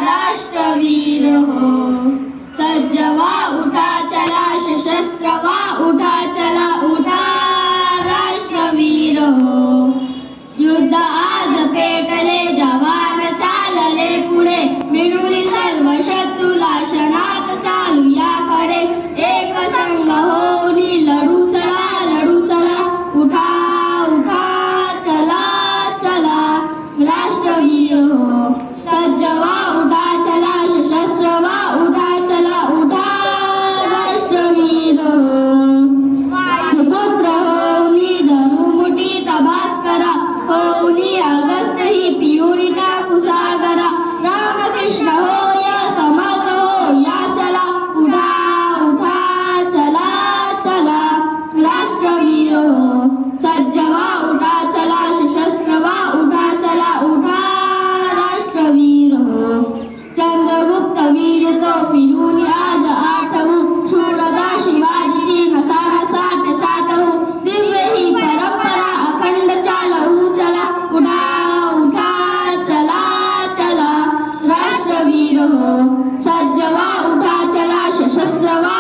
राष्ट्रवीर हो. सज्ज व्हा उठा चला सशस्त्र व्हा उठा चला उठा राष्ट्रवीर हो. युद्ध आज पेटले जवान चालले पुढे मिळून सर्व शत्रूला क्षणात चालूया खरे. एक संघ होऊन लढू चला उठा उठा चला चला राष्ट्रवीर हो. सज्ज व्हा उठा चला सशस्त्र व्हा उठा चला उठा राष्ट्रवीर हो. पुत्र होऊनी धरू मुठीत भास्करा होऊनी अगस्त ही पिऊनी टाकू सागरा. रामकृष्ण हो या समर्थ हो या चला उठा उठा चला चला राष्ट्रवीर हो. सज्ज व्हा उठा चला सशस्त्र व्हा उठा चला उठा राष्ट्रवीर हो. चंद्रगुप्त वीर तो फिरून आज आठवू शूरदा शिवाजीची नसाड साठ साठवू. दिव्य ही परंपरा अखंड चालवू चला उठा उठा चला चला राष्ट्रवीर हो. सज्ज व्हा उठा चला सशस्त्र व्हा